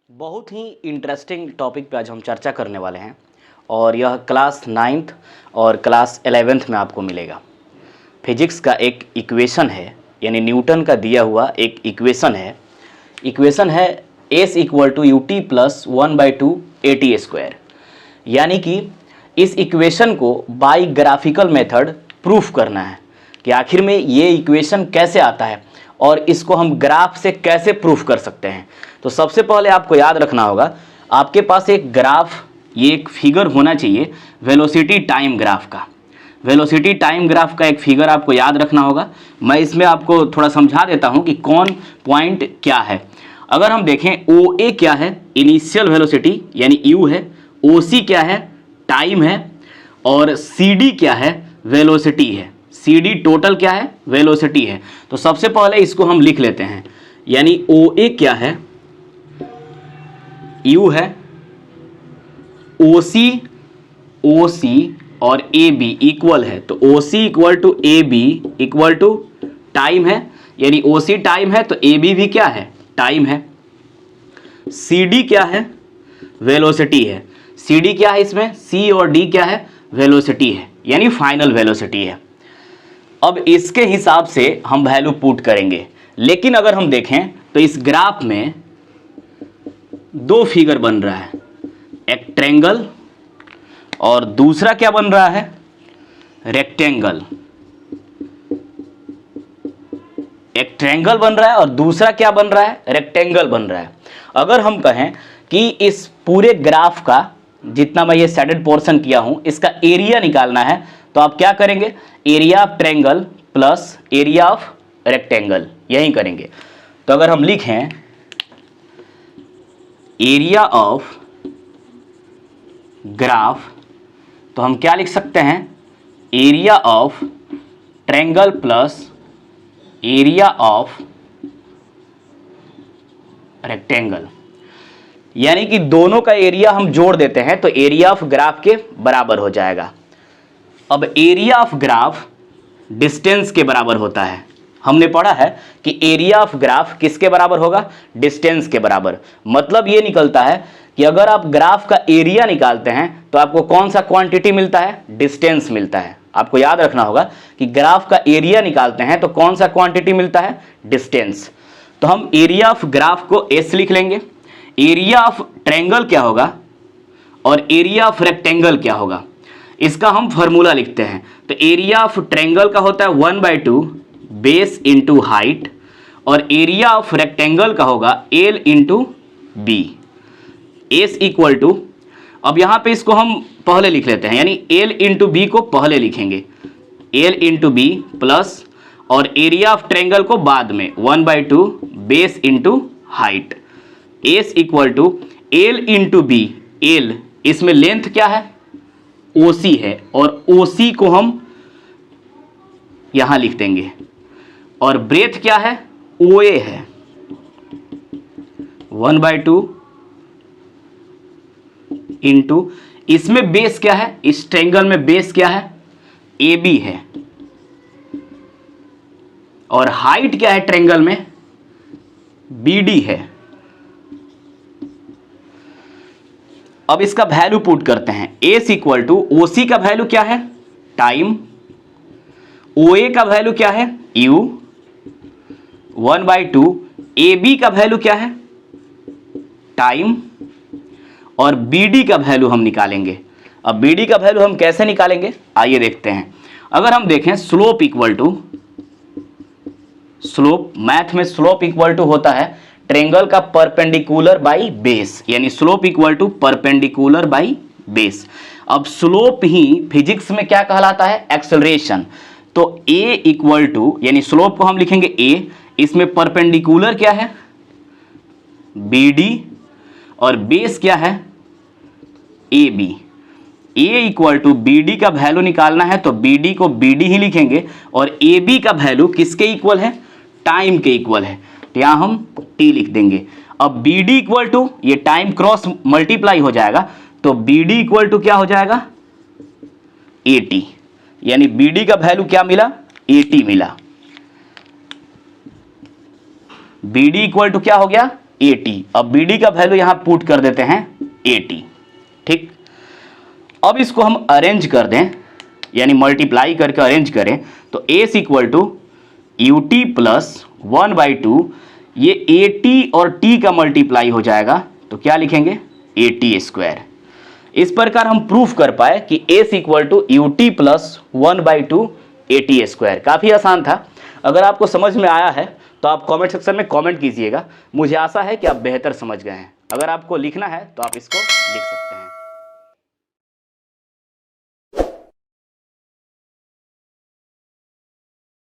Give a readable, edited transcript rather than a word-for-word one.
बहुत ही interesting topic पे आज हम चर्चा करने वाले हैं और यह क्लास 9th और क्लास 11th में आपको मिलेगा। फिजिक्स का एक इक्वेशन है, यानी न्यूटन का दिया हुआ एक इक्वेशन है S equal to U T plus 1/2 A T square. यानी कि इस इक्वेशन को बाई ग्राफिकल मेथड प्रूफ करना है कि आखिर में ये इक्वेशन कैसे आता है और इसको हम ग्राफ से कैसे प्रूफ कर सकते हैं। तो सबसे पहले आपको याद रखना होगा, आपके पास एक ग्राफ, ये एक फिगर होना चाहिए वेलोसिटी टाइम ग्राफ का। वेलोसिटी टाइम ग्राफ का एक फिगर आपको याद रखना होगा। मैं इसमें आपको थोड़ा समझा देता हूं कि कौन पॉइंट क्या है। अगर हम देखें ओ ए क्या है, इनिशियल वेलोसिटी यानी यू है, ओ सी क्या है, टाइम है, और सी डी क्या है, वेलोसिटी है। सी डी टोटल क्या है, वेलोसिटी है। तो सबसे पहले इसको हम लिख लेते हैं, यानी ओ ए क्या है, यू है, ओ सी और ए बी इक्वल है। तो O C equal to A B equal to time है, यानी ओ सी टाइम है तो ए बी भी क्या है, टाइम है। सी डी क्या है, वेलोसिटी है। सी डी क्या है, इसमें सी और डी क्या है, वेलोसिटी है, यानी फाइनल वेलोसिटी है। अब इसके हिसाब से हम वैल्यू पुट करेंगे। लेकिन अगर हम देखें तो इस ग्राफ में दो फिगर बन रहा है, एक ट्रायंगल और दूसरा क्या बन रहा है, रेक्टेंगल। एक ट्रायंगल बन रहा है और दूसरा क्या बन रहा है, रेक्टेंगल बन रहा है। अगर हम कहें कि इस पूरे ग्राफ का जितना मैं ये शेडेड पोर्शन किया हूं, इसका एरिया निकालना है, तो आप क्या करेंगे, area of triangle plus area of rectangle, यही करेंगे। तो अगर हम लिखें एरिया ऑफ ग्राफ, तो हम क्या लिख सकते हैं, area of triangle plus area of rectangle. यानी कि दोनों का एरिया हम जोड़ देते हैं तो एरिया ऑफ ग्राफ के बराबर हो जाएगा। अब एरिया ऑफ ग्राफ डिस्टेंस के बराबर होता है। हमने पढ़ा है कि एरिया ऑफ ग्राफ किसके बराबर होगा, डिस्टेंस के बराबर। मतलब ये निकलता है कि अगर आप ग्राफ का एरिया निकालते हैं तो आपको कौन सा क्वांटिटी मिलता है, डिस्टेंस मिलता है। आपको याद रखना होगा कि ग्राफ का एरिया निकालते हैं तो कौन सा क्वांटिटी मिलता है, डिस्टेंस। तो हम एरिया ऑफ ग्राफ को एस लिख लेंगे। एरिया ऑफ ट्रायंगल क्या होगा और एरिया ऑफ रेक्टेंगल क्या होगा, इसका हम फॉर्मूला लिखते हैं। तो एरिया ऑफ ट्रायंगल का होता है 1/2 बेस इंटू हाइट, और एरिया ऑफ रेक्टेंगल का होगा L into B. S equal to, अब यहां पे इसको हम पहले लिख लेते हैं, यानी एल इंटू बी को पहले लिखेंगे, एल इंटू बी प्लस, और एरिया ऑफ ट्रायंगल को बाद में 1/2 base into height. S equal to L into B, L इसमें लेंथ क्या है, ओसी है, और ओसी को हम यहां लिख देंगे, और ब्रेथ क्या है, ओए है, 1/2 इंटू, इसमें बेस क्या है, इस ट्रायंगल में बेस क्या है, ए बी है, और हाइट क्या है ट्रायंगल में, बी डी है। अब इसका वैल्यू पुट करते हैं। एस इक्वल टू ओ सी का वैल्यू क्या है, टाइम, ओ ए का वैल्यू क्या है, यू, 1/2 ए बी का वैल्यू क्या है, टाइम, और बी डी का वैल्यू हम निकालेंगे। अब बी डी का वैल्यू हम कैसे निकालेंगे, आइए देखते हैं। अगर हम देखें slope equal to, slope math में स्लोप इक्वल टू होता है ट्रायंगल का परपेंडिकुलर बाई बेस, यानी slope equal to perpendicular by base. अब स्लोप ही फिजिक्स में क्या कहलाता है, एक्सेलरेशन। तो ए इक्वल टू, यानी स्लोप को हम लिखेंगे ए, इसमें परपेंडिकुलर क्या है, बी डी, और बेस क्या है, A B. A equal to B D का वैल्यू निकालना है तो बी डी को बी डी ही लिखेंगे, और ए बी का वैल्यू किसके इक्वल है, टाइम के इक्वल है, तो यहां हम टी लिख देंगे। अब बी डी इक्वल टू, ये टाइम क्रॉस मल्टीप्लाई हो जाएगा, तो बी डी इक्वल टू क्या हो जाएगा, ए टी, यानी बी डी का वैल्यू क्या मिला, ए टी मिला। बी डी इक्वल टू क्या हो गया, 80। अब BD का वैल्यू यहां पुट कर देते हैं 80। ठीक, अब इसको हम अरेंज कर दें, यानी मल्टीप्लाई करके अरेंज करें, तो S equal to U T plus 1/2, ये 80 और टी का मल्टीप्लाई हो जाएगा, तो क्या लिखेंगे 80²। इस प्रकार हम प्रूफ कर पाए कि S equal to U T plus 1/2 80²। काफ़ी आसान था। अगर आपको समझ में आया है तो आप कमेंट सेक्शन में कमेंट कीजिएगा। मुझे आशा है कि आप बेहतर समझ गए हैं। अगर आपको लिखना है तो आप इसको लिख सकते हैं।